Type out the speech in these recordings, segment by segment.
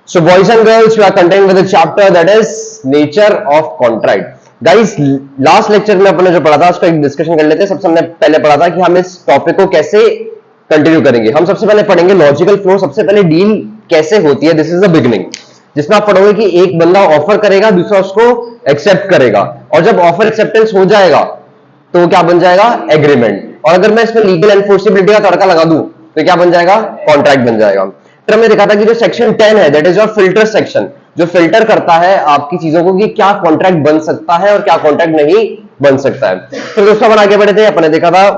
So boys and girls, we are continuing with the chapter that is nature of contract. Guys, last lecture में अपने जो पढ़ा था उसको एक डिस्कशन कर लेते हैं। सबसे हमने पहले पढ़ा था कि हम इस टॉपिक को कैसे कंटिन्यू करेंगे। हम सबसे पहले पढ़ेंगे लॉजिकल फ्लो। सबसे पहले डील कैसे होती है, दिस इज द बिगिनिंग, जिसमें आप पढ़ोगे कि एक बंदा ऑफर करेगा, दूसरा उसको एक्सेप्ट करेगा, और जब ऑफर एक्सेप्टेंस हो जाएगा तो वो क्या बन जाएगा, एग्रीमेंट। और अगर मैं इसमें लीगल एनफोर्सिबिलिटी का तड़का लगा दूं तो क्या बन जाएगा, कॉन्ट्रैक्ट बन जाएगा। फिर हमने देखा था कि जो सेक्शन 10 है that is your filter section, जो फिल्टर करता है आपकी चीजों को कि क्या कॉन्ट्रैक्ट बन सकता है और क्या कॉन्ट्रैक्ट नहीं बन सकता है। फिर दोस्तों अपन आगे बढ़े थे, अपने देखा था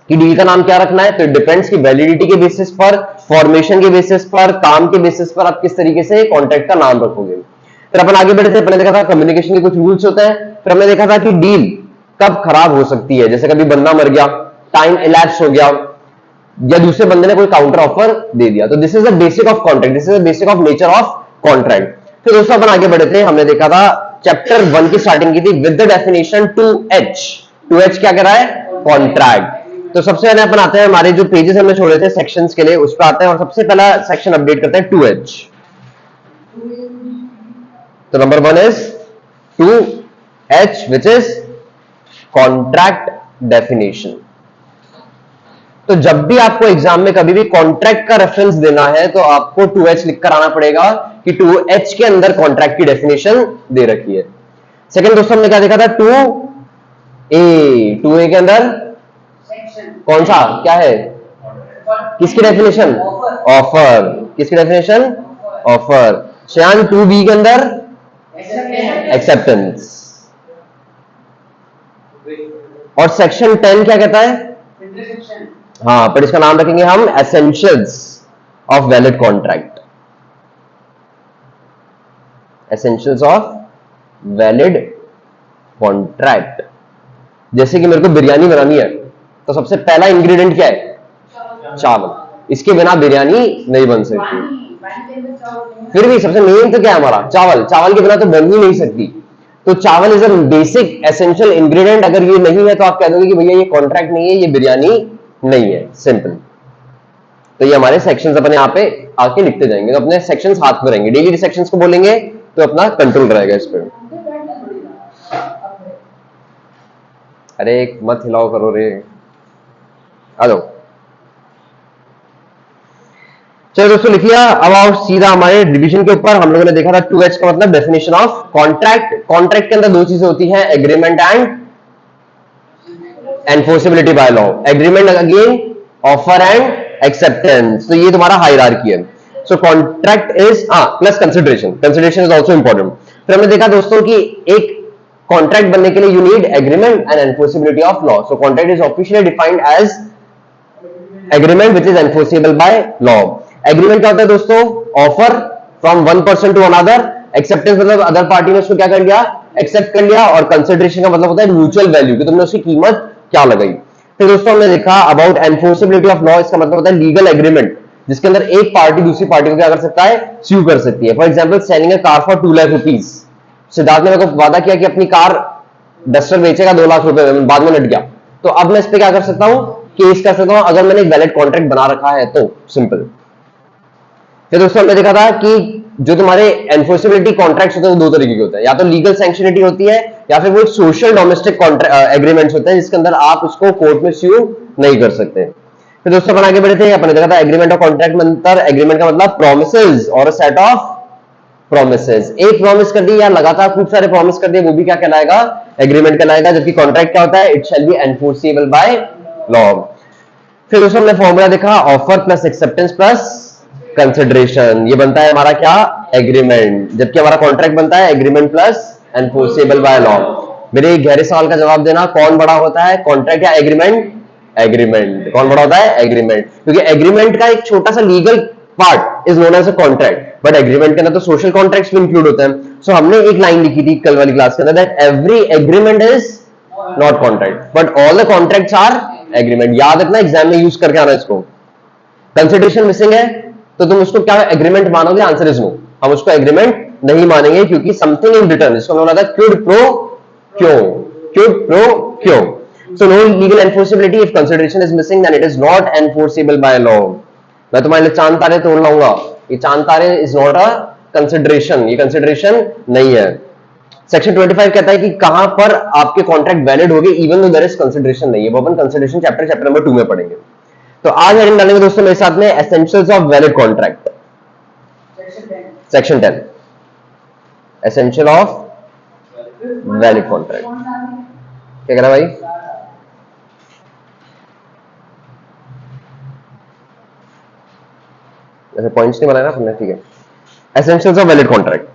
कि डील का नाम क्या रखना है, तो इट डिपेंड्स की वैलिडिटी के बेसिस पर, फॉर्मेशन के बेसिस पर, काम के बेसिस पर आप किस तरीके से कॉन्ट्रैक्ट का नाम रखोगे। फिर अपन आगे बढ़े थे, अपने देखा था कम्युनिकेशन के कुछ रूल्स होते हैं। फिर हमने देखा था कि डील कब खराब हो सकती है, जैसे कभी बंदा मर गया, टाइम इलैप्स हो गया, या दूसरे बंदे ने कोई काउंटर ऑफर दे दिया। तो this is the basic of contract, this is the basic of nature of contract. फिर दोस्तों अपन आगे बढ़े थे, हमने देखा था चैप्टर 1 की स्टार्टिंग की थी with the definition 2H। 2H क्या कह रहा है, कॉन्ट्रैक्ट। तो सबसे पहले अपन आते हैं, हमारे जो पेजेस हमने छोड़े थे सेक्शंस के लिए उस पर आते हैं, और सबसे पहला सेक्शन अपडेट करते हैं 2H। तो number 1 is 2H which is contract definition. तो जब भी आपको एग्जाम में कभी भी कॉन्ट्रैक्ट का रेफरेंस देना है तो आपको 2H लिखकर आना पड़ेगा कि 2H के अंदर कॉन्ट्रैक्ट की डेफिनेशन दे रखी है। सेकंड दोस्तों हमने क्या देखा था, 2A। 2A के अंदर कौन सा क्या है, किसकी डेफिनेशन, ऑफर। किसकी डेफिनेशन, ऑफर। श्यान 2B के अंदर एक्सेप्टेंस। और सेक्शन 10 क्या कहता है, हाँ, पर इसका नाम रखेंगे हम essentials of valid contract. Essentials of valid contract. जैसे कि मेरे को बिरयानी बनानी है तो सबसे पहला इंग्रेडिएंट क्या है, चावल। इसके बिना बिरयानी नहीं बन सकती। फिर भी सबसे मेन तो क्या है हमारा, चावल। चावल के बिना तो बन ही नहीं सकती। तो चावल is a basic essential ingredient. अगर ये नहीं है तो आप कह दोगे कि भैया ये कॉन्ट्रैक्ट नहीं है, ये बिरयानी नहीं है, सिंपल। तो ये हमारे सेक्शंस अपन यहाँ पे आके लिखते जाएंगे, तो अपने सेक्शंस हाथ में रहेंगे, डेली सेक्शंस को बोलेंगे तो अपना कंट्रोल रहेगा इस पर। अरे मत हिलाओ करो रे, आ जाओ। चलो दोस्तों लिख लिया। अब आओ सीधा हमारे रिवीजन के ऊपर। हम लोगों ने देखा था 2H का मतलब डेफिनेशन ऑफ कॉन्ट्रैक्ट। कॉन्ट्रैक्ट के अंदर दो चीजें होती हैं, agreement and enforceability by law. Agreement again offer and acceptance. तो ये तुम्हारा हायरार्की है। So contract is plus consideration. Consideration is also important. फिर हमने देखा दोस्तों कि एक कॉन्ट्रैक्ट बनने के लिए you need agreement and enforceability of law. So contract is officially defined as agreement which is enforceable by law. Agreement क्या होता है दोस्तों, offer from one person to another. Acceptance मतलब अदर पार्टी ने उसको क्या कर लिया, एक्सेप्ट कर लिया। और कंसिडरेशन का मतलब होता है म्यूचुअल वैल्यू, कि तुमने उसकी कीमत क्या लगाई। फिर दोस्तों हमने देखा अबाउट एनफोर्सिबिलिटी ऑफ लॉ। इसका मतलब होता है लीगल एग्रीमेंट, जिसके अंदर एक पार्टी दूसरी पार्टी को क्या कर सकता है, स्यू कर सकती है। For example selling a car for 2 lakh rupees. Siddharth ने मेरे को वादा किया कि अपनी कार डस्टर बेचेगा 2 लाख रुपए में, बाद में लट गया। तो अब मैं इस पर क्या कर सकता हूं, केस कर सकता हूं, अगर मैंने एक वैलिड कॉन्ट्रैक्ट बना रखा है तो। सिंपल। फिर दोस्तों हमने देखा था कि जो तुम्हारे एनफोर्सिबिलिटी कॉन्ट्रैक्ट्स होते हैं वो दो तरीके के होते हैं, या तो लीगल सैंक्शनिटी होती है या फिर वो एक सोशल डोमेस्टिक एग्रीमेंट्स होते हैं, जिसके अंदर आप उसको कोर्ट में स्यू नहीं कर सकते। फिर दोस्तों अपन आगे बढ़े थे, अपने देखा था एग्रीमेंट और कॉन्ट्रैक्ट में अंतर। एग्रीमेंट का मतलब प्रोमिसेस और सेट ऑफ प्रोमिसेस। एक प्रॉमिस कर दी या लगातार खूब सारे प्रॉमिस कर दिए, वो भी क्या कहलाएगा, एग्रीमेंट कहलाएगा। जबकि कॉन्ट्रैक्ट क्या होता है, it shall be enforceable by law. फिर दोस्तों हमने फॉर्मूला देखा, offer plus acceptance plus consideration, ये बनता है हमारा क्या, एग्रीमेंट। जबकि हमारा कॉन्ट्रैक्ट बनता है agreement plus enforceable by law. मेरे गहरे सवाल का जवाब देना, कौन बड़ा होता है, कॉन्ट्रैक्ट या एग्रीमेंट? एग्रीमेंट। कौन बड़ा होता है, एग्रीमेंट। क्योंकि एग्रीमेंट का एक छोटा सा legal part is known as a contract, but agreement के अंदर तो सोशल कॉन्ट्रैक्ट्स भी इंक्लूड होते हैं। सो हमने एक लाइन लिखी थी कल वाली क्लास के अंदर, that every agreement is not contract but all the contracts are agreement. याद रखना, एग्जाम में यूज करके आना इसको। कंसिडरेशन मिसिंग है तो तुम उसको क्या एग्रीमेंट मानोगे, आंसर इज नो। हम उसको एग्रीमेंट नहीं मानेंगे, क्योंकि समथिंग इन रिटर्न, इसको बोला था quid pro quo. Quid pro quo. So no legal enforceability if consideration is missing, then it is not enforceable by law. मैं तुम्हारे लिए चांद तारे तोड़ लाऊंगा, ये चांद तारे इज नॉट अ कंसिडरेशन, ये कंसिडरेशन नहीं है। सेक्शन 25 कहता है कि कहां पर आपके कॉन्ट्रैक्ट वैलिड होंगे even though there is consideration नहीं है, वो अपन कंसिडरेशन चैप्टर नंबर 2 में पढ़ेंगे। तो आज हेडिंग डालेंगे दोस्तों मेरे साथ में essentials of valid contract, section 10 essential of valid contract. क्या कह रहा भाई? ऐसे पॉइंट्स नहीं बनाया ना आपने, ठीक है। Essentials of valid contract,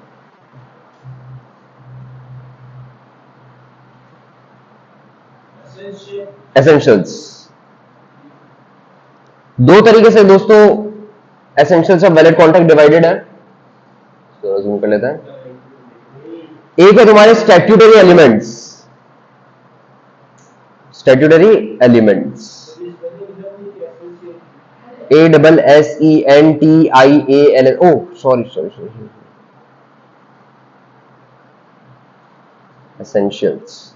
essentials दो तरीके से दोस्तों essentials of valid contract divided है, तो जूम कर लेते हैं। एक है तुम्हारे statutory elements, statutory elements ASSENTIAL, oh sorry essentials,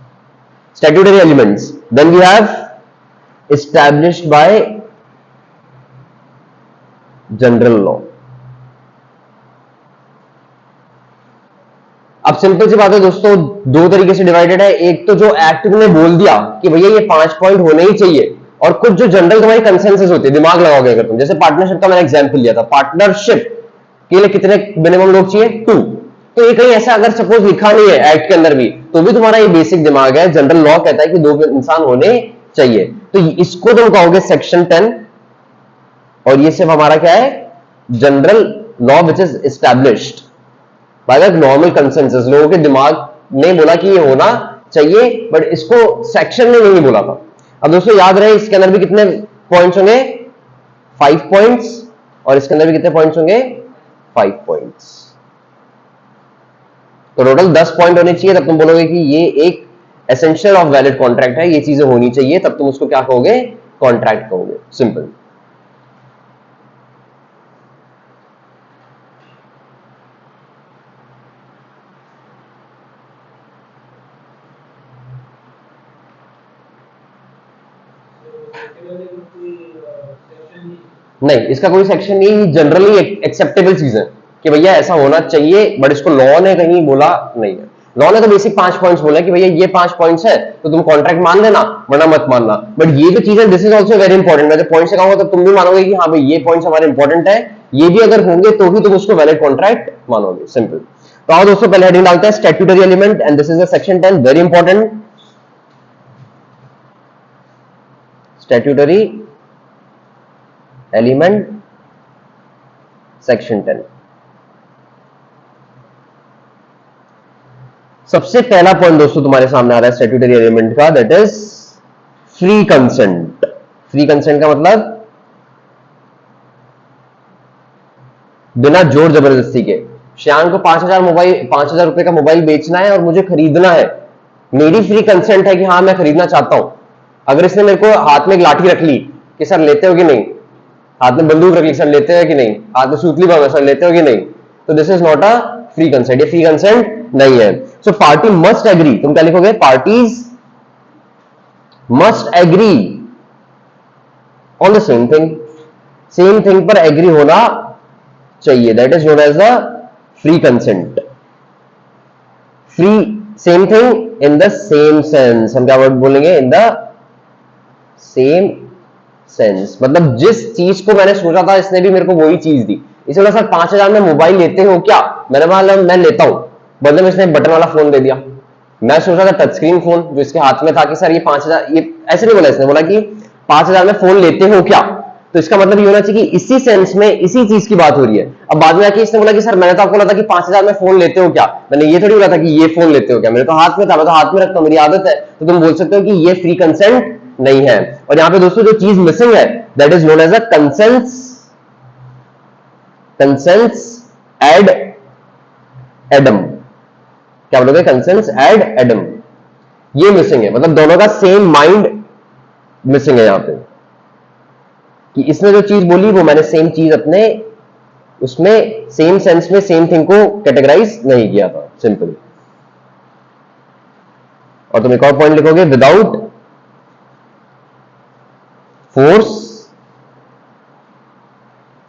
statutory elements. Then we have established by general law. अब सिंपल सी बात है दोस्तों, दो तरीके से डिवाइडेड है। एक तो जो एक्ट ने बोल दिया कि भैया ये 5 पॉइंट होने ही चाहिए, और कुछ जो जनरल तुम्हारी कंसेंसस होती है, दिमाग लगाओगे अगर तुम, जैसे पार्टनरशिप का मैंने एग्जांपल लिया था, पार्टनरशिप के लिए कितने मिनिमम लोग चाहिए? 2। तो ये कहीं ऐसा अगर सपोज लिखा नहीं है एक्ट के अंदर भी, तो भी तुम्हारा ये बेसिक दिमाग है, जनरल लॉ कहता है कि 2 इंसान होने चाहिए। तो इसको तुम कहोगे सेक्शन 10, और ये सिर्फ हमारा क्या है? General law which is established by the normal consensus. लोगों के दिमाग ने बोला कि ये होना चाहिए, बट इसको सेक्शन ने नहीं बोला था। अब दोस्तों याद रहे, इसके अंदर भी कितने पॉइंट्स होंगे? 5 पॉइंट्स, और इसके अंदर भी कितने पॉइंट्स होंगे? 5 पॉइंट्स। तो टोटल 10 पॉइंट होने चाहिए, तब तुम बोलोगे कि ये एक एसेंशियल ऑफ वैलिड कॉन्ट्रैक्ट है, ये चीजें होनी चाहिए, तब तुम उसको क्या कहोगे? कॉन्ट्रैक्ट कहोगे, सिंपल। नहीं, इसका कोई सेक्शन नहीं, जनरली एक्सेप्टेबल चीज है कि भैया ऐसा होना चाहिए, बट इसको लॉ ने कहीं बोला नहीं है। लॉ ने तो बेसिक 5 पॉइंट्स बोला कि भैया ये 5 पॉइंट्स है, तो तुम कॉन्ट्रैक्ट मान लेना वरना मत मानना। बट ये जो चीज है, this is also very important. मैं जब पॉइंट्स से कहूंगा तो तुम भी मानोगे कि हाँ भाई ये पॉइंट्स हमारे इंपॉर्टेंट है, ये भी अगर होंगे तो ही तुम उसको वैलिड कॉन्ट्रैक्ट मानोगे, सिंपल। तो आओ दोस्तों पहले हेडिंग डालते हैं statutory element, and this is the section 10, very important. Statutory element section 10। सबसे पहला पॉइंट दोस्तों तुम्हारे सामने आ रहा है स्टैट्यूटरी एलिमेंट का, that is free consent. Free consent का मतलब बिना जोर जबरदस्ती के। श्याम को 5,000 रुपए का मोबाइल बेचना है और मुझे खरीदना है, मेरी फ्री कंसेंट है कि हाँ मैं खरीदना चाहता हूं। अगर इसने मेरे को हाथ में एक लाठी रख ली कि सर लेते हो कि नहीं, हाथ में बंदूक रख ली, सर लेते हो कि नहीं, हाथ में सूतली बांधा, सर लेते हो कि नहीं, तो this is not a free consent, ये फ्री कंसेंट नहीं है। सो पार्टी मस्ट एग्री, तुम क्या लिखोगे? Parties must agree on the same thing पर एग्री होना चाहिए, that is known as the free consent. Free same thing in the same sense, हम क्या वर्ड बोलेंगे? इन द सेम सेंस, मतलब जिस चीज को मैंने सोचा था इसने भी मेरे को वही चीज दी। इसे बोला सर 5,000 में मोबाइल लेते हो क्या? मैंने बोला मैं लेता हूं, बदले में इसने बटन वाला फोन दे दिया। मैं सोचा था टच स्क्रीन फोन जो इसके हाथ में था कि सर ये 5,000, ये ऐसे नहीं बोला, इसने बोला कि 5,000 में फोन लेते हो क्या? तो इसका मतलब ये होना चाहिए कि इसी सेंस में इसी चीज की बात हो रही है। अब बाद में आके इसने बोला कि सर मैंने तो आपको बोला था कि 5,000 में फोन लेते हो क्या, मैंने ये थोड़ी बोला था कि ये फोन लेते हो क्या, मेरे तो हाथ में था, मैं तो हाथ में रखता हूं, मेरी आदत है। तो तुम बोल सकते हो कि ये फ्री कंसेंट नहीं है। और यहां पे दोस्तों जो चीज मिसिंग है that is known as a consensus ad idem. क्या बोलोगे? कंसेंस एड एडम, ये मिसिंग है, मतलब दोनों का सेम माइंड मिसिंग है यहां पे, कि इसने जो चीज बोली वो मैंने सेम चीज अपने उसमें सेम सेंस में सेम थिंग को कैटेगराइज नहीं किया था, सिंपल। और तुम एक और पॉइंट लिखोगे, विदाउट फोर्स,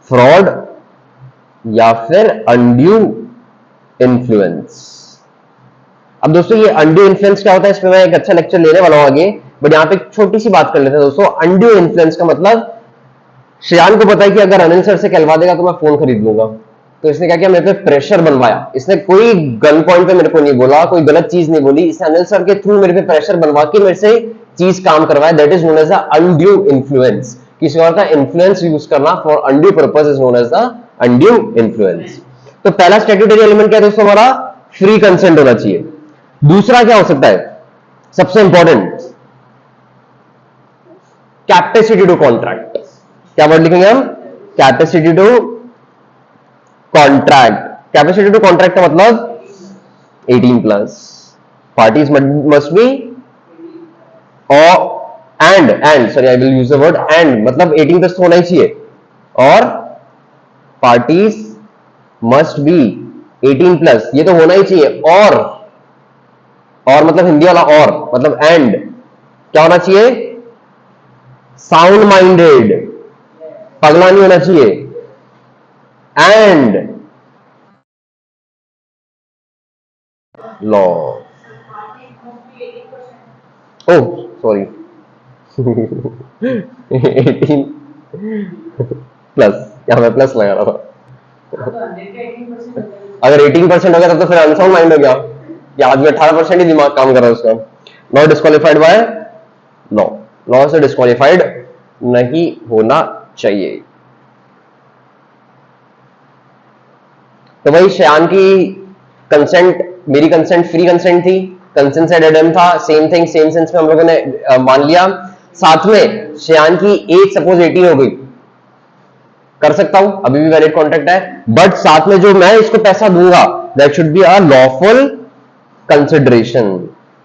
फ्रॉड या फिर अनड्यू इन्फ्लुएंस। अब दोस्तों ये अनड्यू इन्फ्लुएंस क्या होता है, इस पे मैं एक अच्छा लेक्चर लेने वाला हूं आगे, बट यहां पे एक छोटी सी बात कर लेते हैं दोस्तों। अनड्यू इन्फ्लुएंस का मतलब, श्रेयान को पता है कि अगर अनिल सर से कहलवा देगा तो मैं फोन खरीद लूंगा, तो इसने क्या किया, मेरे पे प्रेशर बनवाया। इसने कोई गन पॉइंट पे मेरे को नहीं बोला, कोई गलत चीज नहीं बोली, इसने अनिल सर के थ्रू मेरे पे प्रेशर बनवा के मेरे से चीज काम करवाया। That is known as the undue influence. किसी और का इन्फ्लुएंस यूज करना for undue purpose is known as the undue influence. तो पहला स्टैट्यूटरी एलिमेंट क्या है दोस्तों हमारा, फ्री कंसेंट होना चाहिए। दूसरा क्या हो सकता है, सबसे इंपॉर्टेंट, कैपेसिटी टू कॉन्ट्रैक्ट। क्या वर्ड लिखेंगे हम, capacity to contract. Capacity to contract का मतलब 18 प्लस, पार्टीज मस्ट बी, और and sorry I will use the word and, मतलब 18 प्लस तो होना ही चाहिए, और पार्टीज मस्ट बी 18 प्लस, ये तो होना ही चाहिए। और मतलब हिंदी वाला और, मतलब एंड क्या होना चाहिए, साउंड माइंडेड, पगला नहीं होना चाहिए। And law, oh sorry 18 plus, यहां मैं प्लस लगा रहा था। अगर 18% हो गया तब तो फिर अनसाउंड माइंड हो गया, या आज में 18% ही दिमाग काम कर रहा है उसका। Not disqualified by law, law से डिस्क्वालिफाइड नहीं होना चाहिए। तो भाई श्याम की कंसेंट, मेरी कंसेंट फ्री कंसेंट थी, कंसेंट से एडम था, सेम थिंग सेम सेंस में हम लोगों ने मान लिया। साथ में श्याम की एज सपोज 18 हो गई, कर सकता हूं, अभी भी वैलिड कॉन्ट्रैक्ट है, बट साथ में जो मैं इसको पैसा दूंगा that should be a lawful consideration.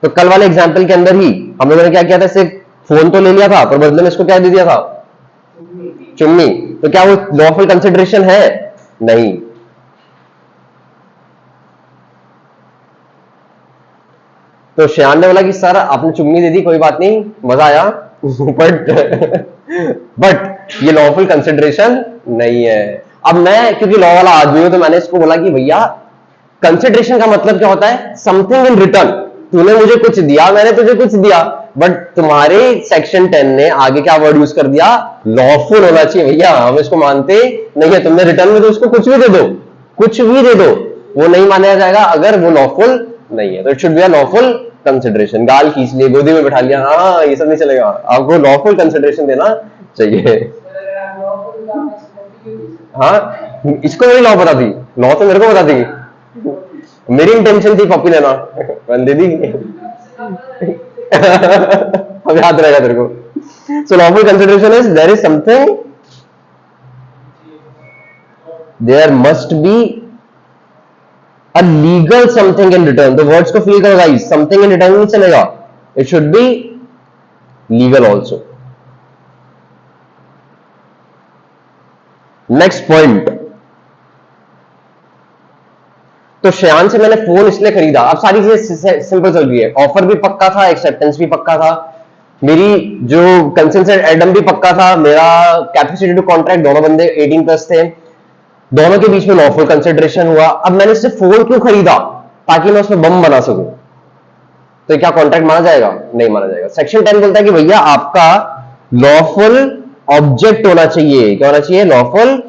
तो कल वाले एग्जांपल के अंदर ही हम लोगों ने क्या किया था, सिर्फ फोन तो ले लिया था, पर बदले में इसको क्या दे दिया था, चुन्नी। तो क्या वो लॉफुल कंसिडरेशन है, नहीं। तो श्यान ने बोला कि सर आपने चुन्नी दे दी, कोई बात नहीं, मजा आया, बट ये लॉफुल कंसिडरेशन नहीं है। अब मैं क्योंकि लॉ वाला आदमी हूं, तो मैंने इसको बोला कि भैया कंसिडरेशन का मतलब क्या होता है, समथिंग इन रिटर्न। तूने मुझे कुछ दिया, मैंने तुझे कुछ दिया, बट तुम्हारे सेक्शन 10 ने आगे क्या वर्ड यूज कर दिया, लॉफुल होना चाहिए। भैया हम इसको मानते नहीं है, तुमने रिटर्न में तो उसको कुछ भी दे दो, कुछ भी दे दो, वो नहीं माना जाएगा अगर वो लॉफुल नहीं है। तो it should be a lawful consideration. गाल खींच लिए, गोदी में बैठा लिया, हाँ ये सब नहीं चलेगा, आपको लॉफुल कंसिडरेशन देना चाहिए। हाँ इसको मेरी लॉ पता थी, लॉ तो मेरे को पता थी, मेरी इंटेंशन थी कॉपी लेना, मैंने दे दी। अब याद रहेगा तेरे को। So lawful consideration is there is something, there must be a legal something in return. तो वर्ड्स को फील करो गाइस, समथिंग इन रिटर्न नहीं चलेगा, it should be legal also. Next point, तो श्रेयान से मैंने फोन इसलिए खरीदा, अब सारी चीजें सिंपल चल रही है, ऑफर भी पक्का था, एक्सेप्टेंस भी पक्का था, मेरी जो कंसेंट एडम भी पक्का था, मेरा कैपेसिटी टू कॉन्ट्रैक्ट, दोनों बंदे 18 प्लस थे, दोनों के बीच में लॉफुल कंसिडरेशन हुआ। अब मैंने इससे फोन क्यों खरीदा, ताकि मैं उसमें बम बना सकूं। तो क्या कॉन्ट्रैक्ट माना जाएगा, नहीं माना जाएगा। सेक्शन 10 बोलता है कि भैया आपका लॉफुल ऑब्जेक्ट होना चाहिए, क्या होना चाहिए, लॉफुल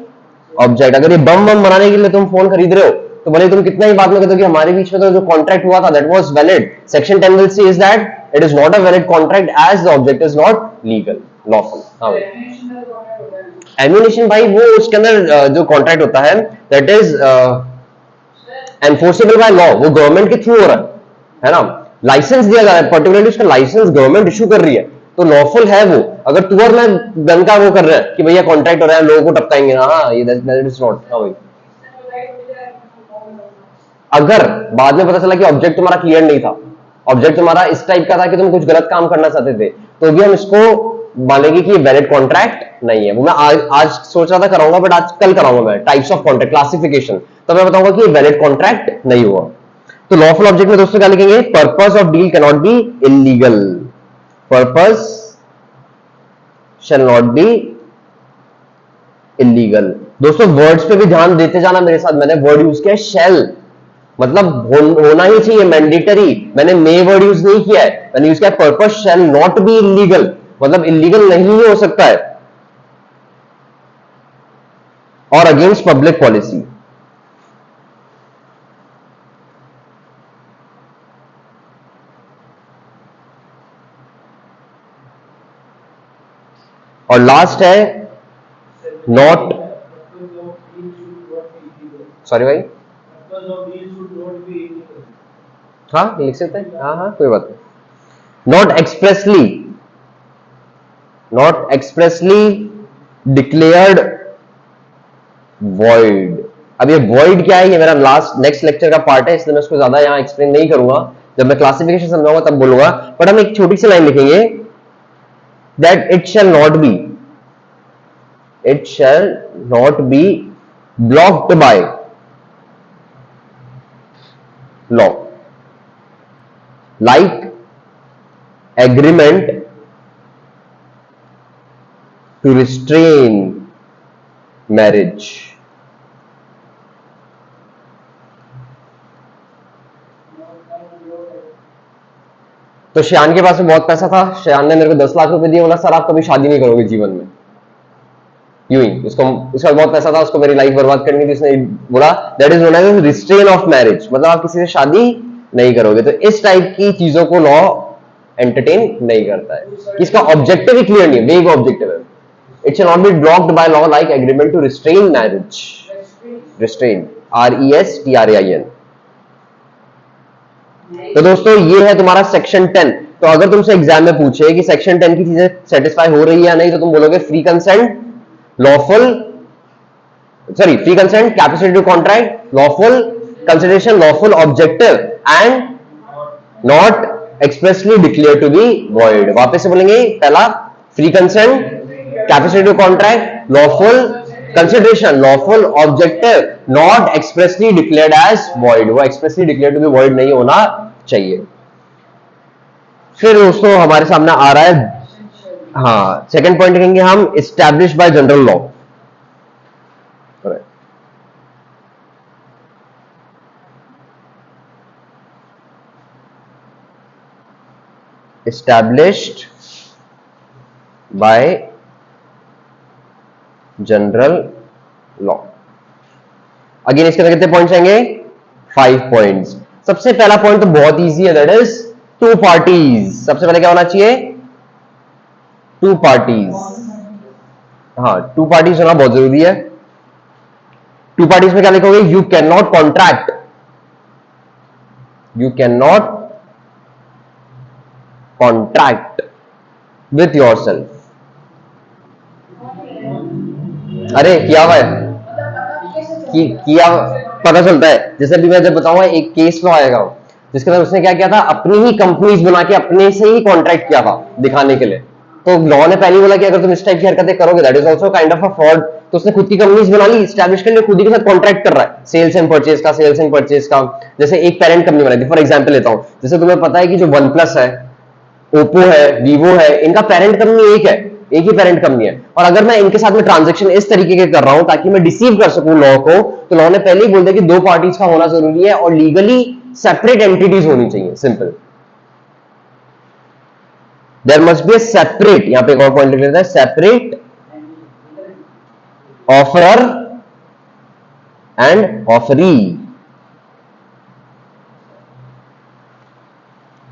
ऑब्जेक्ट। अगर ये बम बनाने के लिए तुम फोन खरीद रहे हो, तो भले तुम कितना ही बाद में कहते हो कि हमारे बीच में तो जो कॉन्ट्रैक्ट हुआ था that was valid, section 10 will say is that it is not a valid contract as the object is not legal lawful. हाँ एम्यूनिशन भाई, वो उसके अंदर जो कॉन्ट्रैक्ट होता है that is enforceable by law, वो गवर्नमेंट के थ्रू हो रहा है ना, लाइसेंस दिया जा रहा है, पर्टिकुलरली उसका लाइसेंस गवर्नमेंट इशू कर रही है, तो लॉफुल है वो। अगर तू और मैं गन का वो कर रहे हैं कि भैया कॉन्ट्रैक्ट हो रहा है, लोगों को टपकाएंगे, हाँ ये दैट इज नॉट। हाँ भाई, अगर बाद में पता चला कि ऑब्जेक्ट तुम्हारा क्लियर नहीं था, ऑब्जेक्ट तुम्हारा इस टाइप का था कि तुम कुछ गलत काम करना चाहते थे, तो भी हम इसको मानेंगे कि वैलिड कॉन्ट्रैक्ट नहीं है। वो मैं आज सोच रहा था कराऊंगा, बट आज कल कराऊंगा मैं टाइप्स ऑफ कॉन्ट्रैक्ट क्लासिफिकेशन, तो मैं बताऊंगा कि वैलिड कॉन्ट्रैक्ट नहीं हुआ। तो लॉफुल ऑब्जेक्ट में दोस्तों क्या लिखेंगे, purpose of deal can not be illegal, purpose shell not B illegal. दोस्तों वर्ड्स पे भी ध्यान देते जाना मेरे साथ, मैंने वर्ड यूज किया शैल, मतलब होना ही चाहिए, मैंडेटरी। मैंने मे वर्ड यूज नहीं किया है, मैंने यूज किया purpose shell not B illegal, मतलब इलीगल नहीं ही हो सकता है, और अगेंस्ट पब्लिक पॉलिसी। और लास्ट है नॉट, सॉरी भाई, हाँ लिख सकते हैं, हाँ हाँ कोई बात नहीं। Not expressly declared void. अब ये वॉइड क्या है, ये मेरा लास्ट नेक्स्ट लेक्चर का पार्ट है, इसलिए मैं उसको ज्यादा यहां एक्सप्लेन नहीं करूंगा, जब मैं क्लासिफिकेशन समझाऊंगा तब बोलूंगा। बट हम एक छोटी सी लाइन लिखेंगे, that it shall not be blocked by law, like agreement to restrain marriage. तो श्यान के पास में बहुत पैसा था, श्यान ने मेरे को 10 लाख रुपए दिए, बोला सर आप कभी शादी नहीं करोगे जीवन में, यूं ही। उसको, उसका बहुत पैसा था, उसको मेरी लाइफ बर्बाद करनी थी, उसने बोला that is known as restrain of marriage, मतलब आप किसी से शादी नहीं करोगे। तो इस टाइप की चीजों को लॉ एंटरटेन नहीं करता है, कि इसका ऑब्जेक्टिव ही क्लियर नहीं है, वेग ऑब्जेक्टिव है। It shall not be blocked by law like agreement to restrain marriage, restrain, RESTRAIN। तो दोस्तों ये है तुम्हारा सेक्शन 10। तो अगर तुमसे एग्जाम में पूछे कि सेक्शन 10 की चीजें सेटिस्फाई हो रही है या नहीं, तो तुम बोलोगे free consent, lawful, sorry, free consent, capacity to contract, lawful consideration, lawful objective and not expressly declared to be void। वापस से बोलेंगे, पहला free consent, capacity to contract, lawful consideration, lawful objective, not expressly declared as void, वो expressly declared to be void नहीं होना चाहिए। फिर दोस्तों हमारे सामने आ रहा है, हाँ सेकंड पॉइंट कहेंगे हम, establish bye general law. established by general law. Again इसके अंदर कितने पॉइंट्स आएंगे, 5 पॉइंट्स। सबसे पहला पॉइंट तो बहुत इजी है, दैट इज टू पार्टीज। सबसे पहले क्या होना चाहिए, टू पार्टीज। हाँ टू पार्टीज होना बहुत जरूरी है। टू पार्टीज में क्या लिखोगे, you can not contract, you can not contract with your self. अरे किया हुआ है, किया पता चलता है। जैसे अभी मैं जब बताऊंगा, एक केस लॉ आएगा जिसके अंदर उसने क्या किया था, अपनी ही कंपनीज बना के अपने से ही कॉन्ट्रैक्ट किया था दिखाने के लिए। तो लॉ ने पहले बोला कि अगर तुम इस टाइप की हरकतें करोगे that is also kind of a fraud. तो उसने खुद की कंपनीज बना ली, स्टैब्लिश कर लिए, खुद ही के साथ कॉन्ट्रैक्ट कर रहा है सेल्स एंड परचेज का। जैसे एक पेरेंट कंपनी बनाई थी, फॉर एग्जाम्पल लेता हूं, जैसे तुम्हें पता है कि जो वन प्लस है, ओप्पो है, वीवो है, इनका पेरेंट कंपनी एक है, एक ही पेरेंट कंपनी है। और अगर मैं इनके साथ में ट्रांजैक्शन इस तरीके के कर रहा हूं ताकि मैं डिसीव कर सकूं लॉ को, तो लॉ ने पहले ही बोल दिया कि दो पार्टीज का होना जरूरी है और लीगली सेपरेट एंटिटीज होनी चाहिए, simple. There must be a separate, यहां पे एक और पॉइंट लिख लेता है, separate offerer and offeree.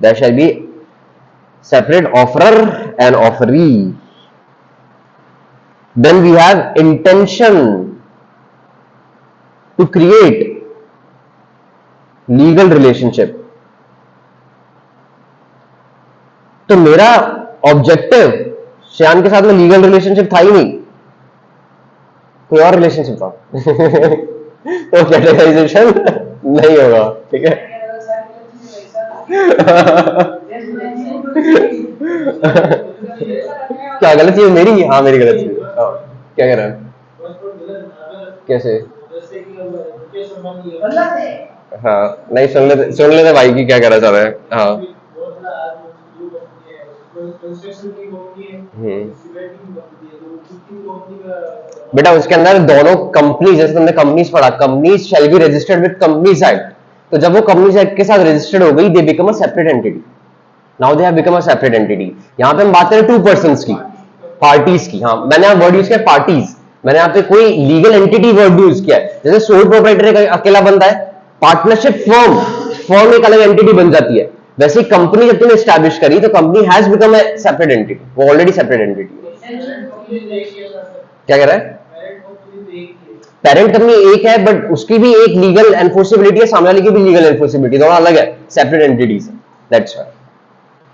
There shall be separate offerer and offeree। Then we have intention to create legal relationship। तो मेरा ऑब्जेक्टिव श्यान के साथ में लीगल रिलेशनशिप था ही नहीं, कोई और रिलेशनशिप था तो कैटेगराइजेशन नहीं होगा, ठीक है क्या गलत चीज मेरी, हाँ मेरी गलत चीज, क्या कह रहा है, कैसे, हाँ नहीं सुन लेते भाई की क्या कहना चाह रहे हैं। हाँ बेटा उसके अंदर दोनों कंपनी, जैसे तुमने कंपनीज पढ़ा, companies shall be registered with companies act, तो जब वो कंपनीज एक्ट के साथ रजिस्टर्ड हो गई, they become a separate entity. Now they have become a separate entity. यहां पे हम बात करें टू पर्संस की, पार्टीज की। हाँ, मैंने यहाँ वर्ड यूज किया पार्टीज, मैंने यहाँ पे कोई लीगल एंटिटी वर्ड यूज किया है। जैसे सोल प्रोप्राइटर एक अकेला बंदा है, पार्टनरशिप फर्म, फर्म एक अलग एंटिटी बन जाती है। वैसे कंपनी जब तुमने स्टैब्लिश करी तो company has become a separate entity, वो ऑलरेडी सेपरेट एंटिटी। क्या कह रहा है? पेरेंट कंपनी एक है, बट उसकी भी एक लीगल एनफोर्सिबिलिटी है, सामने वाले की भी लीगल एनफोर्सिबिलिटी, दोनों अलग है, सेपरेट एंटिटीज है। दैट्स व्हाई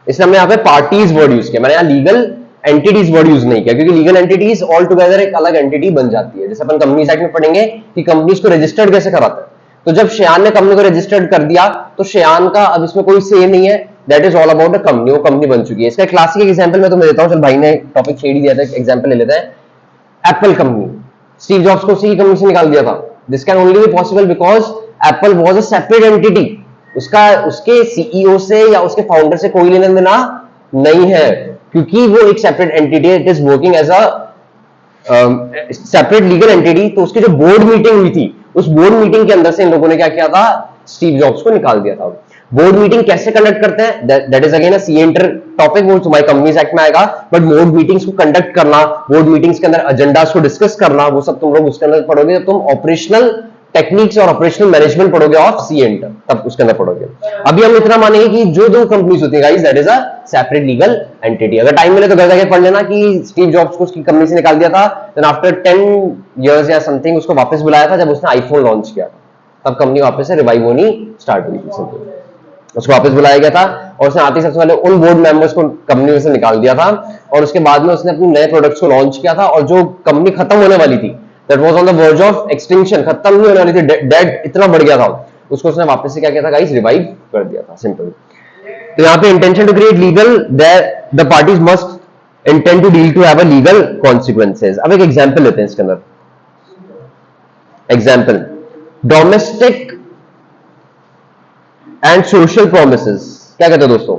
इसलिए हमने यहाँ पे पार्टीज वर्ड यूज किया, मैंने यहाँ लीगल एंटिटीज वर्ड यूज नहीं किया, क्योंकि लीगल एंटिटीज ऑल टुगेदर एक अलग एंटिटी बन जाती है। जैसे अपन कंपनीज एक्ट में पढ़ेंगे कि कंपनीज को रजिस्टर्ड कैसे कराते हैं। तो जब शेयान ने कंपनी को रजिस्टर्ड कर दिया तो शेयान का अब इसमें कोई से नहीं है, that is all about the company, वो कंपनी बन चुकी है। इसका क्लासिक एग्जांपल मैं तुम्हें देता हूं, चल भाई ने टॉपिक छेड़ ही दिया था, एग्जांपल ले लेते हैं। एप्पल कंपनी, स्टीव जॉब्स को उसी की कंपनी से निकाल दिया था। This can only be possible because Apple was a separate entity. उसका उसके सीईओ से या उसके फाउंडर से कोई लेना देना नहीं है, क्योंकि वो एक सेपरेट एंटिटी है, it is working as a separate legal entity. तो उसकी जो बोर्ड मीटिंग हुई थी, उस बोर्ड मीटिंग के अंदर से इन लोगों ने क्या किया था, स्टीव जॉब्स को निकाल दिया था। बोर्ड मीटिंग कैसे कंडक्ट करते हैं, that is again a C inter topic, वो तुम्हारे कंपनीज एक्ट में आएगा। बट बोर्ड मीटिंग्स को कंडक्ट करना, बोर्ड मीटिंग्स के अंदर एजेंडास को डिस्कस करना, वो सब तुम लोग उसके अंदर पढ़ोगे जब तुम ऑपरेशनल टेक्निक्स और ऑपरेशनल मैनेजमेंट पढ़ोगे ऑफ सी इंटर, तब उसके अंदर पढ़ोगे। अभी हम इतना मानेंगे कि जो दो कंपनीज होती है guys, that is a separate legal entity. अगर टाइम मिले तो घर जाके पढ़ लेना कि स्टीव जॉब्स को उसकी कंपनी से निकाल दिया था, देन आफ्टर 10 इयर्स या समथिंग उसको वापस बुलाया था जब उसने आईफोन लॉन्च किया था, तब कंपनी वापस से रिवाइव होनी स्टार्ट हुई थी। उसको वापस बुलाया गया था और उसने आते ही सबसे पहले उन बोर्ड मेंबर्स को कंपनी में से निकाल दिया था, और उसके बाद में उसने अपने नए प्रोडक्ट्स को लॉन्च किया था। और जो कंपनी खत्म होने वाली थी, that was on the verge of extinction, खत्म नहीं होने वाली थी, डेड इतना बढ़ गया था, उसको उसने वापस से क्या किया था गाइस, रिवाइव कर दिया था, सिंपल। तो यहाँ पे intention to create legal, the parties must intend to deal to have a legal consequences. अब एक एग्जांपल लेते हैं इसके अंदर। Example, domestic and social promises, क्या कहते हो दोस्तों?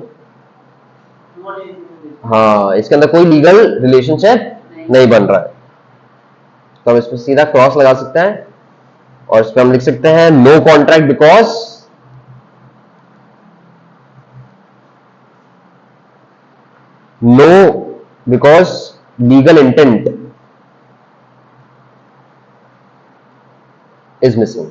हाँ, इसके अंदर कोई लीगल रिलेशनशिप नहीं बन रहा है, तो हम इस पर सीधा क्रॉस लगा सकते हैं और इस पर हम लिख सकते हैं no contract because legal intent is missing.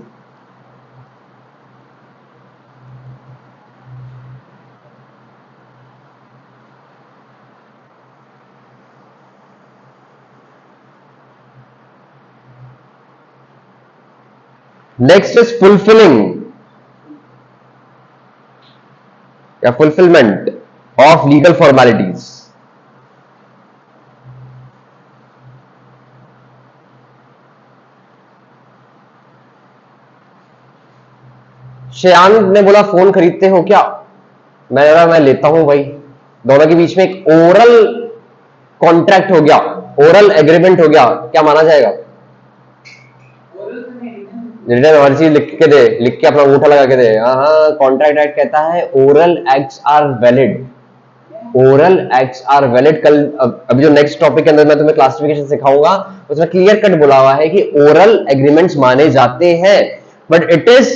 Next is fulfilling या fulfilment of legal formalities. Shreyan ने बोला फोन खरीदते हो क्या, मैंने बोला मैं लेता हूं भाई। दोनों के बीच में एक ओरल कॉन्ट्रैक्ट हो गया, ओरल एग्रीमेंट हो गया, क्या माना जाएगा? रिटर्न हर चीज लिख के दे, लिख के अपना अंगूठा लगा के दे। हाँ, कॉन्ट्रैक्ट एक्ट कहता है oral acts are valid, oral acts are valid. कल अभी जो नेक्स्ट टॉपिक के अंदर मैं तुम्हें क्लासिफिकेशन सिखाऊंगा, उसमें क्लियर कट बोला हुआ है कि ओरल एग्रीमेंट्स माने जाते हैं, बट इट इज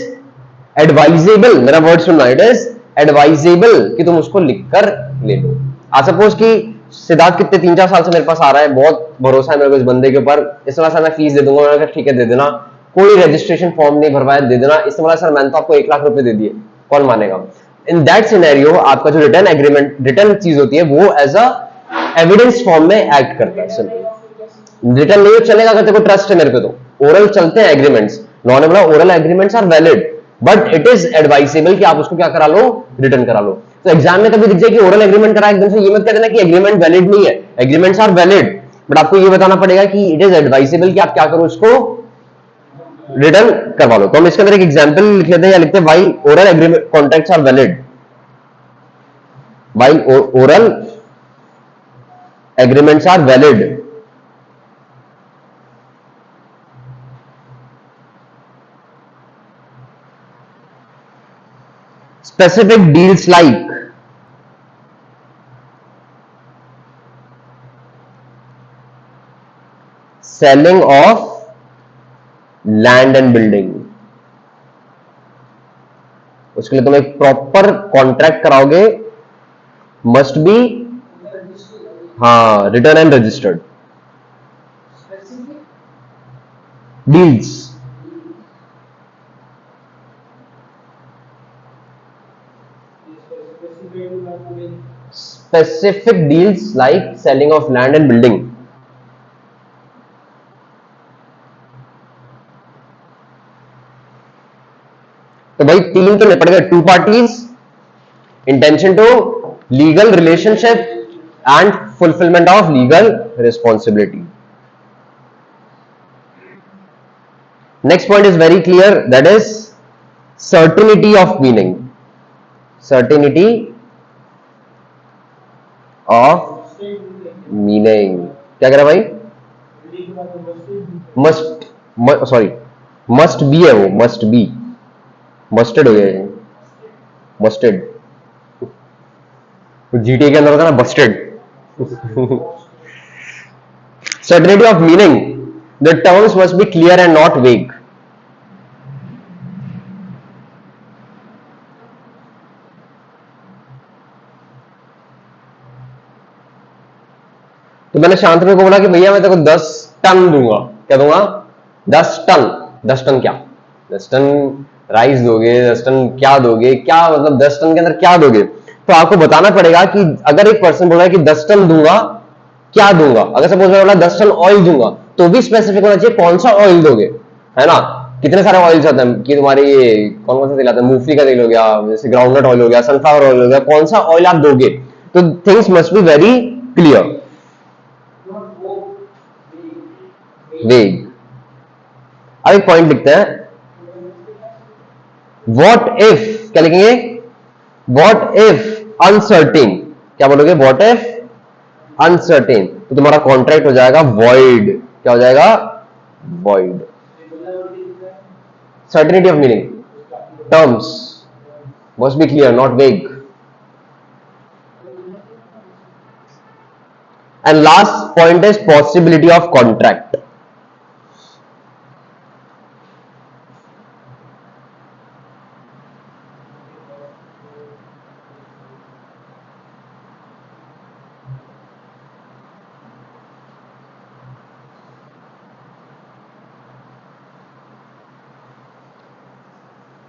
एडवाइजेबल, मेरा वर्ड सुनना, इट इज एडवाइजेबल कि तुम उसको लिखकर ले लो। आज सपोज कि सिद्धार्थ कितने 3-4 साल से मेरे पास आ रहा है, बहुत भरोसा है मेरे को इस बंदे के ऊपर, इस तरह से मैं फीस दे दूंगा, मैंने कहा ठीक है दे देना, कोई रजिस्ट्रेशन फॉर्म नहीं भरवाया, दे देना। इस तरह सर मैंने तो आपको 1 लाख रुपए दे दिए, कौन मानेगा? इन दैट सिनेरियो आपका जो रिटर्न एग्रीमेंट, रिटर्न चीज होती है, वो एज अ एविडेंस फॉर्म में एक्ट करता है। सिंपल, रिटर्न नहीं चलेगा अगर तेरे को ट्रस्ट है मेरे पे, तो ओरल चलते हैं एग्रीमेंट्स। उन्होंने बोला oral agreements are valid but it is advisable कि आप उसको क्या करा लो, रिटर्न करा लो। तो एग्जाम में कभी दिख जाए कि ओरल एग्रीमेंट करा, एकदम से ये मत कह देना कि एग्रीमेंट वैलिड नहीं है, एग्रीमेंट्स आर वैलिड, बट आपको ये बताना पड़ेगा कि इट इज एडवाइसेबल कि आप क्या करो, उसको रिटर्न करवा लो। तो हम इसके अंदर एक एग्जांपल लिख लेते हैं, या लिखते हैं भाई oral agreement contracts are valid, भाई oral agreements are valid. Specific deals like selling of land and building, उसके लिए तुम एक प्रॉपर कॉन्ट्रैक्ट कराओगे, मस्ट बी, हाँ, return and registered deals. Specific deals like selling of land and building. तो भाई तीन तो निपट गए, two parties, intention to, legal relationship and fulfilment of legal responsibility. Next point is very clear, that is certainty of meaning. Certainty of meaning क्या कह रहा भाई? मस्ट, सॉरी मस्ट बी है वो, मस्ट बी, मस्टर्ड हो गया, mustard, GTA के अंदर होता है ना Busted. Certainty of meaning, the terms must be clear and not वेग। तो मैंने शांतनु को बोला कि भैया मैं तेरे को 10 टन दूंगा। क्या दूंगा? 10 टन। 10 टन क्या? 10 टन राइस दोगे? 10 टन क्या दोगे? क्या मतलब 10 टन के अंदर क्या दोगे? तो आपको बताना पड़ेगा कि अगर एक पर्सन बोल रहा है कि 10 टन दूंगा, क्या दूंगा? अगर सपोज मैं बोला 10 टन ऑयल दूंगा, तो भी स्पेसिफिक होना चाहिए कौन सा ऑयल दोगे, है ना? कितने सारे ऑयल्स आते हैं कि तुम्हारे ये कौन कौन सा तेल आता है, मूंगफली का तेल हो गया, जैसे ग्राउंडनट ऑयल हो गया, सनफ्लावर ऑयल हो गया, कौन सा ऑयल आप दोगे? तो things must be very clear. वेग। अब एक पॉइंट लिखते हैं, वॉट इफ, क्या लिखेंगे? What if uncertain. क्या बोलोगे? What if uncertain. तो तुम्हारा कॉन्ट्रैक्ट हो जाएगा वॉइड। क्या हो जाएगा? Void. Certainty of meaning, terms must be clear, not vague. And last point is possibility of contract.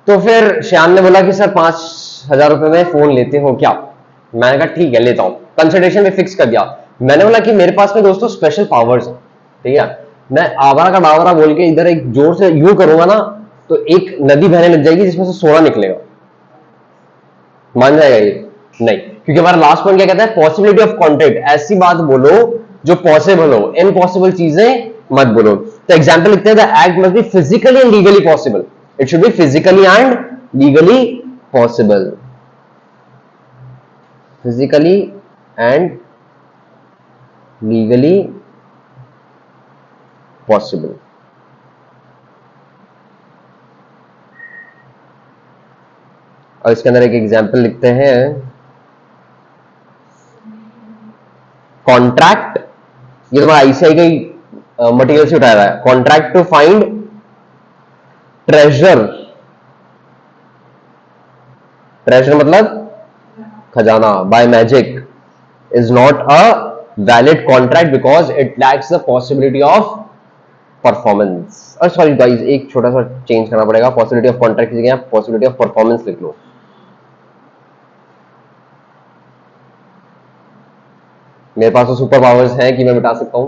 तो फिर श्याम ने बोला कि सर 5,000 रुपए में फोन लेते हो क्या? मैंने कहा ठीक है लेता हूं, कंसिडरेशन में फिक्स कर दिया। मैंने बोला कि मेरे पास में दोस्तों स्पेशल पावर्स है, ठीक है? मैं आवारा का डावरा बोल के इधर एक जोर से यू करूंगा ना, तो एक नदी बहने लग जाएगी जिसमें से सोना निकलेगा। मान जाएगा ये? नहीं, क्योंकि हमारा लास्ट पॉइंट क्या कहता है? Possibility of contract. ऐसी बात बोलो जो पॉसिबल हो, इम्पॉसिबल चीजें मत बोलो। तो एग्जाम्पल लिखते हैं, the act must be physically and legally possible. It should be physically and legally possible. Physically and legally possible. और इसके अंदर एक एग्जाम्पल लिखते हैं, कॉन्ट्रैक्ट, ये तुम्हारा आईसीआई का मटेरियल से उठाया है। Contract to find treasure. Treasure मतलब खजाना, by magic, is not a valid contract because it lacks the possibility of performance. और सॉरी गाइस, एक छोटा सा चेंज करना पड़ेगा, पॉसिबिलिटी ऑफ कॉन्ट्रैक्ट की जगह पॉसिबिलिटी ऑफ परफॉर्मेंस लिख लो। मेरे पास तो सुपर पावर्स हैं कि मैं मिटा सकता हूं।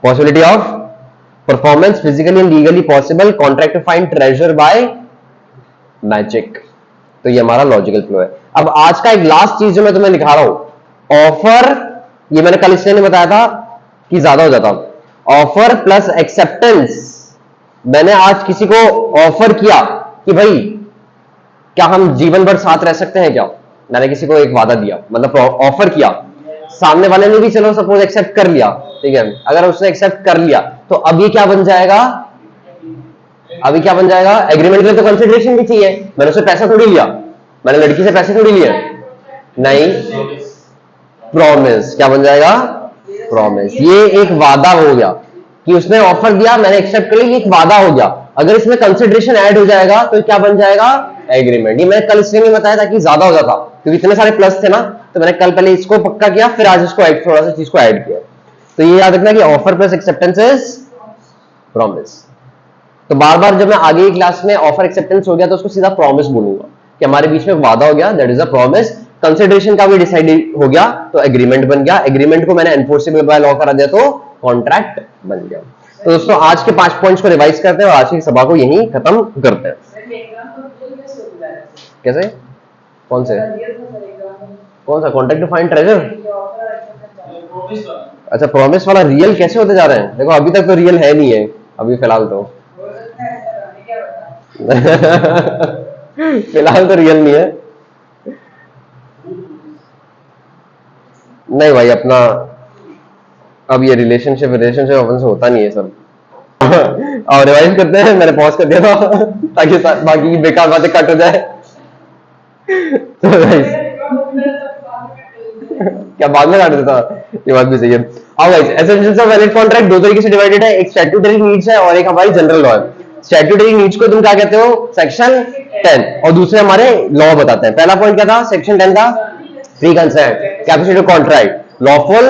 Possibility of performance, physically and legally possible, contract to find treasure by magic. तो ये हमारा लॉजिकल फ्लो है। अब आज का एक लास्ट चीज जो मैं तुम्हें दिखा रहा हूं, ऑफर, ये मैंने कल इसलिए नहीं बताया था कि ज्यादा हो जाता। Offer plus acceptance. मैंने आज किसी को ऑफर किया कि भाई क्या हम जीवन भर साथ रह सकते हैं क्या? मैंने किसी को एक वादा दिया, मतलब ऑफर किया, सामने वाले ने भी चलो सपोज एक्सेप्ट कर लिया, ठीक है? अगर उसने एक्सेप्ट कर लिया तो अब ये क्या बन जाएगा? अभी क्या बन जाएगा? एग्रीमेंट के लिए तो कंसिडरेशन भी चाहिए। मैंने उससे पैसा थोड़ी लिया, मैंने लड़की से पैसे थोड़ी लिए, नहीं, प्रॉमिस। क्या बन जाएगा? प्रॉमिस। ये एक वादा हो गया कि उसने ऑफर दिया, मैंने एक्सेप्ट कर लिया, ये एक वादा हो गया। अगर इसमें कंसिडरेशन ऐड हो जाएगा तो क्या बन जाएगा? एग्रीमेंट। ये मैंने कल इसलिए नहीं बताया था कि ज्यादा हो जाता, क्योंकि इतने सारे प्लस थे ना, तो मैंने कल पहले इसको पक्का किया, फिर आज इसको ऐड, थोड़ा सा चीज को ऐड किया। तो ये याद रखना कि offer plus acceptance is promise. तो बार बार जब मैं आगे की क्लास में ऑफर एक्सेप्टेंस हो गया तो उसको सीधा प्रॉमिस बोलूंगा कि हमारे बीच में वादा हो गया, that is a promise. Consideration का भी डिसाइड हो गया तो एग्रीमेंट बन गया, एग्रीमेंट को मैंने एनफोर्सेबल बाय लॉ करा दिया तो कॉन्ट्रैक्ट बन गया। तो दोस्तों आज के 5 पॉइंट्स को रिवाइज करते हैं और आज की सभा को यहीं खत्म करते हैं। कैसे? कौन से? कौन सा? Contract to find treasure? अच्छा, प्रॉमिस वाला रियल कैसे होते जा रहे हैं? देखो अभी तक तो रियल है नहीं है अभी फिलहाल तो फिलहाल तो रियल नहीं है। नहीं भाई, अपना अब ये रिलेशनशिप अपन से होता नहीं है सब। और रिवाइज करते हैं, मैंने पॉज कर दिया था ताकि बाकी की बेकार बातें कट हो जाए। तो क्या बाद में काट देता? ये बात भी सही है। अब guys, essentials of valid contract दो तरीके से डिवाइडेड है, एक स्टैट्यूटरी नीड्स है और एक हमारी जनरल लॉ है। स्टैट्यूटरी नीड्स को तुम क्या कहते हो? सेक्शन 10, और दूसरे हमारे लॉ बताते हैं। पहला पॉइंट क्या था सेक्शन 10 का? Free consent, capacity to contract, lawful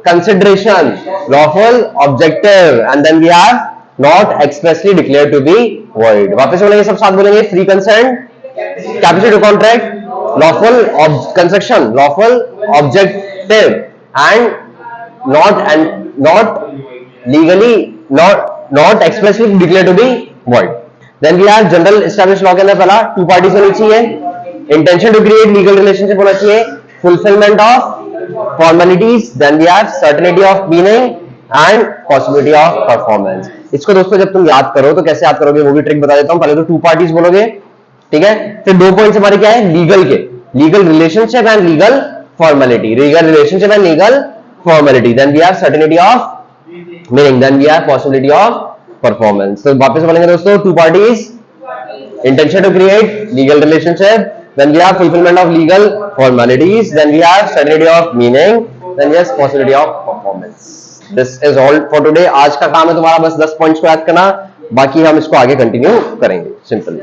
consideration, lawful objective, and then we have not expressly declared to be void. वापस बोलेंगे, सब साथ बोलेंगे, free consent, capacity to contract, lawful construction, lawful objective, and not legally not expressly declared to be void. Then we have general established law के अंदर पहला to parties होनी चाहिए, intention to create legal relationship होना चाहिए, fulfilment of formalities, then we have certainty of meaning and possibility of performance. इसको दोस्तों जब तुम याद करो तो कैसे याद करोगे वो भी ट्रिक बता देता हूं। पहले तो टू पार्टीज बोलोगे, ठीक है, फिर दो पॉइंट्स हमारे क्या है? लीगल के, legal relationship and legal formality, legal relationship and legal formality, then we have certainty of meaning, then we have possibility of performance. तो वापस बोलेंगे दोस्तों, two parties, intention to create legal relationship, then we have fulfilment of legal formalities, then we have certainty of meaning, then we have possibility of performance. This is all for today. आज का काम है तुम्हारा बस 10 points को याद करना, बाकी हम इसको आगे कंटिन्यू करेंगे। सिंपल।